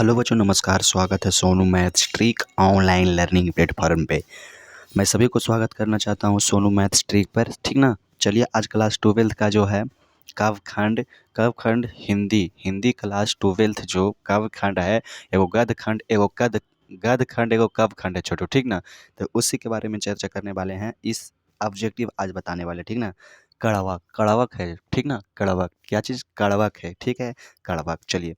Hello बच्चों, नमस्कार। स्वागत है Sonu maths trick online learning platform पे। मैं सभी को स्वागत करना चाहता हूँ सोनू मैथ्स ट्रिक पर, ठीक ना। चलिए, आज क्लास 12th का जो है कवखंड हिंदी हिंदी क्लास 12th जो कवखंड है, एगो गदखंड एगो कवखंड है छोटू, ठीक ना। तो उसी के बारे में चर्चा करने वाले हैं। इस ऑब्जेक्टिव आज बताने वाले, ठीक ना। कड़वक कड़वक है, ठीक ना। कड़वक क्या चीज़? कड़वक है, ठीक है। कड़वक। चलिए,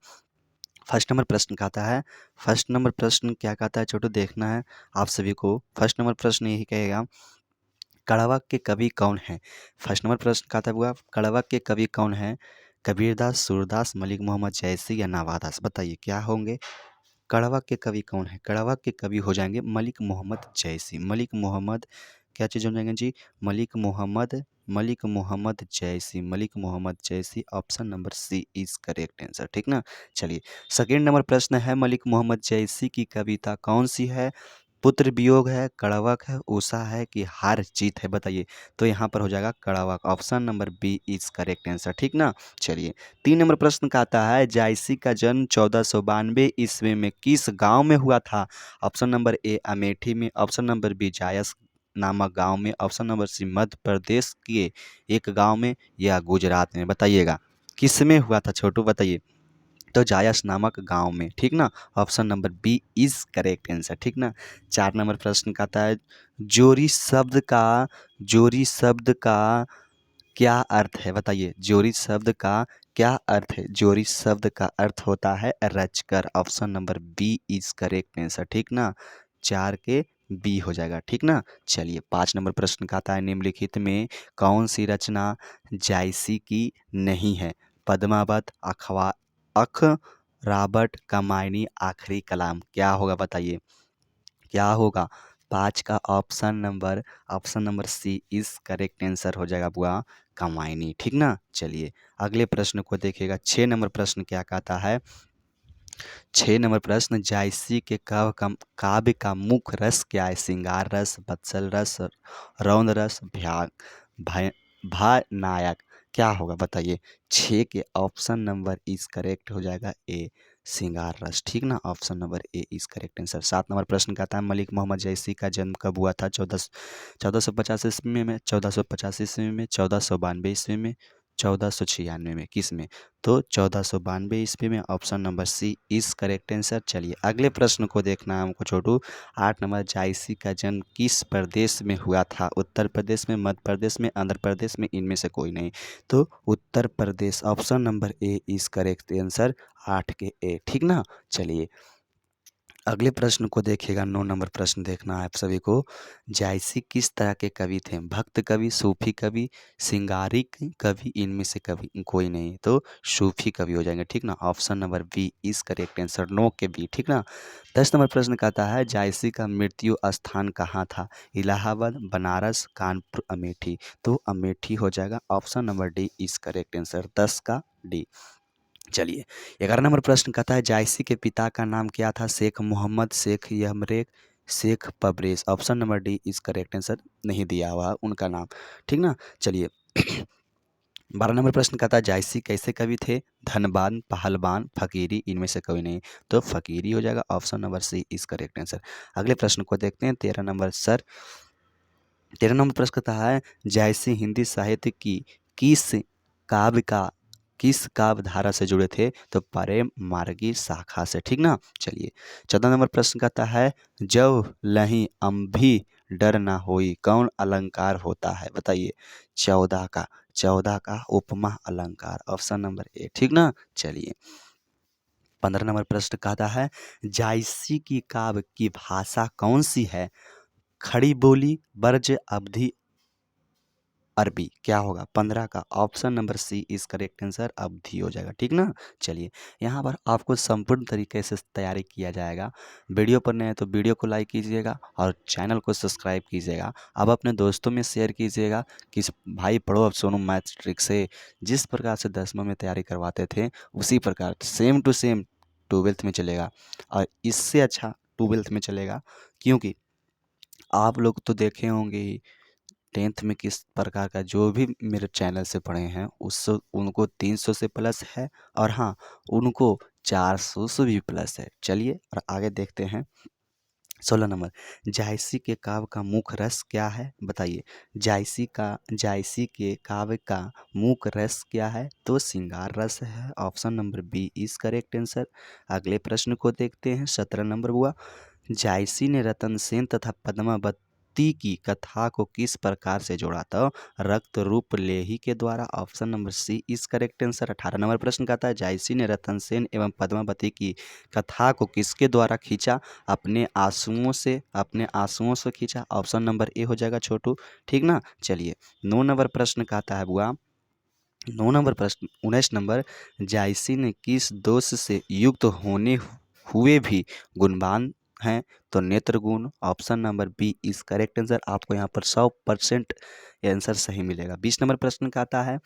फर्स्ट नंबर प्रश्न कहता है। फर्स्ट नंबर प्रश्न क्या कहता है छोटू? देखना है आप सभी को। फर्स्ट नंबर प्रश्न यही कहेगा, कड़वक के कवि कौन है? फर्स्ट नंबर प्रश्न कहता है, हुआ कड़वक के कवि कौन है? कबीरदास, सूरदास, मलिक मोहम्मद जैसी या नवादास? बताइए क्या होंगे? कड़वक के कवि कौन है? कड़वक के कवि हो जाएंगे मलिक मोहम्मद जैसी। मलिक मोहम्मद क्या चीज़ हो जाएंगे जी? Malik Muhammad Jayasi. Option number C is correct answer, ठीक ना। चलिए, सेकेंड नंबर प्रश्न है, मलिक मोहम्मद जैसी की कविता कौन सी है? पुत्र वियोग है, कड़वक है, उषा है कि हार जीत है? बताइए। तो यहाँ पर हो जाएगा कड़वक। Option number B is correct answer, ठीक ना। चलिए, 3 नंबर प्रश्न का आता है, जायसी का जन्म 1492 ईस्वी में किस गांव में हुआ था? ऑप्शन नंबर ए अमेठी में, ऑप्शन नंबर बी जायस नामक गांव में, ऑप्शन नंबर सी मध्य प्रदेश के एक गांव में, या गुजरात में? बताइएगा किस में हुआ था छोटू, बताइए। तो जायस नामक गांव में, ठीक ना। Option number B is correct answer, ठीक ना। 4 नंबर प्रश्न का आता है, जोरी शब्द का क्या अर्थ है? बताइए, जोरी शब्द का क्या अर्थ है? जोरी शब्द का अर्थ होता है रचकर। Option number B is correct answer, ठीक ना। 4 के बी हो जाएगा, ठीक ना। चलिए, 5 नंबर प्रश्न का आता है, निम्नलिखित में कौन सी रचना जायसी की नहीं है? पद्मावत, अख रॉबर्ट, कमायनी, आखिरी कलाम? क्या होगा? बताइए क्या होगा? 5 का option number C is correct answer हो जाएगा बुआ, कमायनी, ठीक ना। चलिए, अगले प्रश्न को देखिएगा। 6 नंबर प्रश्न क्या कहता है? 6 नंबर प्रश्न, जायसी के काव्य का मुख्य रस क्या है? श्रृंगार रस, वत्सल रस, रौद्र रस, भा नायक? क्या होगा? बताइए। 6 के ऑप्शन नंबर इज करेक्ट हो जाएगा ए, श्रृंगार रस, ठीक ना। Option number A is correct answer. 7 number प्रश्न कहता है, मलिक मोहम्मद जैसी का जन्म कब हुआ था? 1450 ईस्वी में, 1450 ईस्वी में, 1492 ईस्वी में, 1496 में? किस में? तो 1492 ईस्वी में। Option number C is correct answer. चलिए, अगले प्रश्न को देखना है हमको छोटू। 8 नंबर, जायसी का जन्म किस प्रदेश में हुआ था? उत्तर प्रदेश में, मध्य प्रदेश में, आंध्र प्रदेश में? इनमें से कोई नहीं। तो Uttar Pradesh. Option number A is correct answer, 8 के ए, ठीक ना। चलिए, अगले प्रश्न को देखिएगा। 9 नंबर प्रश्न देखना है आप सभी को। जायसी किस तरह के कवि थे? भक्त कवि, सूफी कवि, सिंगारिक कवि? इनमें से कवि कोई नहीं, तो सूफी कवि हो जाएंगे, ठीक ना। Option number B is correct answer, 9 के बी, ठीक ना। 10 नंबर प्रश्न कहता है, जायसी का मृत्यु स्थान कहाँ था? इलाहाबाद, बनारस, कानपुर, अमेठी? तो अमेठी हो जाएगा। Option number D is correct answer, 10 का डी। चलिए, 11 नंबर प्रश्न कहता है, जायसी के पिता का नाम क्या था? शेख मोहम्मद, शेख यमरेक, शेख पबरेज? Option number D is correct answer, नहीं दिया हुआ उनका नाम, ठीक ना। चलिए, 12 नंबर प्रश्न कहता है, जायसी कैसे कवि थे? धनबान, पहलवान, फकीरी? इनमें से कोई नहीं, तो फकीरी हो जाएगा। Option number C is correct answer. अगले प्रश्न को देखते हैं। 13 नंबर प्रश्न कहता है, जायसी हिंदी साहित्य की किस काव्य का किस काव्य धारा से जुड़े थे? तो प्रेम मार्गी शाखा से, ठीक ना। चलिए, 14 नंबर प्रश्न कहता है, जब लही अम्भी डर ना होई कौन अलंकार होता है? बताइए। 14 का उपमा अलंकार। ऑप्शन नंबर ए, ठीक ना। चलिए, 15 नंबर प्रश्न कहता है, जायसी की काव्य की भाषा कौन सी है? खड़ी बोली, ब्रज, अवधि, अरबी? क्या होगा? 15 का option number C is correct answer, Awadhi हो जाएगा, ठीक ना। चलिए, यहाँ पर आपको संपूर्ण तरीके से तैयारी किया जाएगा। वीडियो पर नए हैं तो वीडियो को लाइक कीजिएगा और चैनल को सब्सक्राइब कीजिएगा। अब अपने दोस्तों में शेयर कीजिएगा कि भाई पढ़ो अब सोनू मैथ्स ट्रिक से। जिस प्रकार से 10वीं में तैयारी करवाते थे, उसी प्रकार सेम टू सेम 12th में चलेगा, और इससे अच्छा 12th में चलेगा। क्योंकि आप लोग तो देखे होंगे ही 10th में किस प्रकार का, जो भी मेरे चैनल से पढ़े हैं उस उनको 300 से प्लस है। और हाँ, उनको 400 से भी प्लस है। चलिए और आगे देखते हैं। 16 नंबर, जायसी के काव्य का मुख्य रस क्या है? बताइए। जायसी के काव्य का मुख्य रस क्या है? तो श्रृंगार रस है। Option number B is correct answer. अगले प्रश्न को देखते हैं। 17 नंबर हुआ, जायसी ने रतन सेन तथा पद्मावती की कथा को किस प्रकार से जोड़ा? तो रक्त रूप लेही के द्वारा। Option number C is correct answer. 18 नंबर प्रश्न कहता है, जायसी ने रतन सेन एवं पद्मावती की कथा को किसके द्वारा खींचा? अपने आंसुओं से खींचा। ऑप्शन नंबर ए हो जाएगा छोटू, ठीक ना। चलिए 9 नंबर प्रश्न कहता है बुआ, 9 नंबर प्रश्न 19 नंबर, जायसी ने किस दोष से युक्त होने हुए भी गुणवान हैं? तो नेत्र गुण। Option number B is correct answer. आपको यहाँ पर 100% आंसर सही मिलेगा। 20 नंबर प्रश्न का आता है,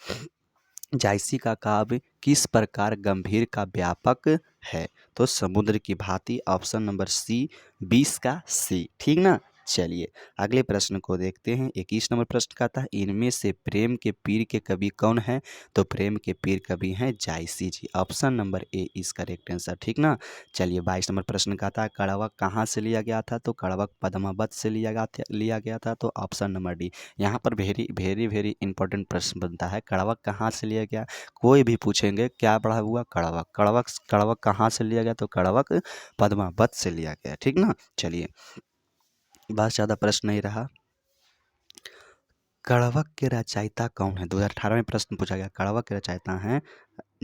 जायसी का काव्य किस प्रकार गंभीर का व्यापक है? तो समुद्र की भांति। ऑप्शन नंबर सी 20 का सी, ठीक ना। चलिए अगले प्रश्न को देखते हैं। 21 नंबर प्रश्न का था, इनमें से प्रेम के पीर के कवि कौन है? तो प्रेम के पीर कवि हैं Jayasi ji. Option number A is correct answer, ठीक ना। चलिए 22 नंबर प्रश्न का था, कड़वक कहाँ से लिया गया था? तो कड़वक पद्मावत से लिया गया था। तो ऑप्शन नंबर डी। यहाँ पर वेरी वेरी वेरी इंपॉर्टेंट प्रश्न बनता है, कड़वक कहाँ से लिया गया? कोई भी पूछेंगे क्या पढ़ा हुआ? कड़वक। कड़वक कहाँ से लिया गया? तो कड़वक पद्मावत से लिया गया, ठीक ना। चलिए बस ज़्यादा प्रश्न नहीं रहा। कड़वक के रचयिता कौन है? 2018 में प्रश्न पूछा गया, कड़वक के रचयिता हैं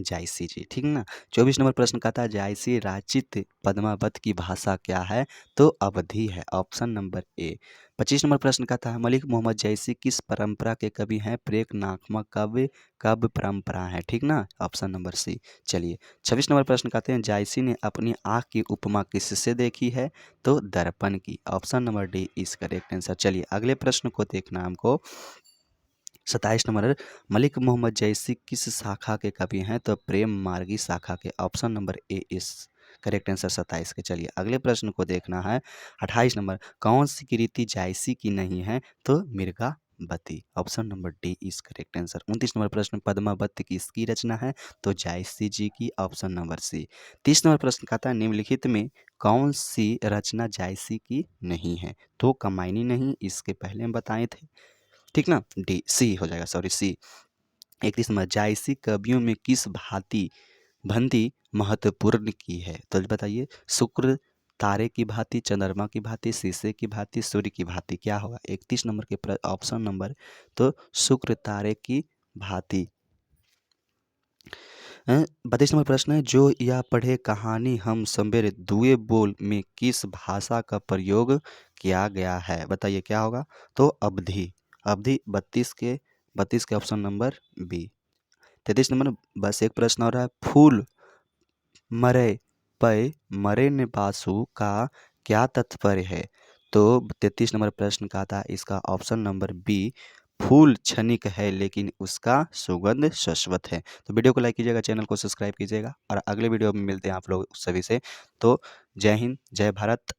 जायसी जी, ठीक ना। 24 नंबर प्रश्न कहता है, जायसी रचित पद्मावत की भाषा क्या है? तो अवधी है। ऑप्शन नंबर ए। 25 नंबर प्रश्न कहता है, मलिक मोहम्मद जायसी किस परंपरा के कवि हैं? प्रेक नाकमा कब परंपरा है, ठीक ना। Option number C. चलिए 26 नंबर प्रश्न कहते हैं, जायसी ने अपनी आँख की उपमा किससे देखी है? तो दर्पण की। Option number D is correct answer. चलिए अगले प्रश्न को देखना हमको। 27 नंबर, मलिक मोहम्मद जैसी किस शाखा के कवि हैं? तो प्रेम मार्गी शाखा के। ऑप्शन नंबर ए इस करेक्ट आंसर 27 के। चलिए अगले प्रश्न को देखना है। 28 नंबर, कौन सी कृति जायसी की नहीं है? तो Mrigavati. Option number D is correct answer. 29 नंबर प्रश्न, पद्मावत किसकी रचना है? तो जायसी जी की। ऑप्शन नंबर सी। 30 नंबर प्रश्न कहता है, निम्नलिखित में कौन सी रचना जायसी की नहीं है? तो कमायनी नहीं, इसके पहले हम बताए थे, ठीक ना। डी सी हो जाएगा, सॉरी सी। 31 नंबर, जायसी कवियों में किस भंति महत्वपूर्ण की है? तो बताइए, शुक्र तारे की भांति, चंद्रमा की भांति, शीशे की भांति, सूर्य की भांति, क्या होगा? 31 नंबर के ऑप्शन नंबर, तो शुक्र तारे की भांति। 32 नंबर प्रश्न है, जो यह पढ़े कहानी हम सवेरे दुए बोल में किस भाषा का प्रयोग किया गया है? बताइए क्या होगा? तो अवधी। अवधि 32 के ऑप्शन नंबर बी। 33 नंबर, बस एक प्रश्न और है, फूल मरे पय मरे ने बासु का क्या तात्पर्य है? तो 33 नंबर प्रश्न का था इसका ऑप्शन नंबर बी, फूल क्षणिक है लेकिन उसका सुगंध शाश्वत है। तो वीडियो को लाइक कीजिएगा, चैनल को सब्सक्राइब कीजिएगा और अगले वीडियो में मिलते हैं आप लोग सभी से। तो जय हिंद, जय भारत।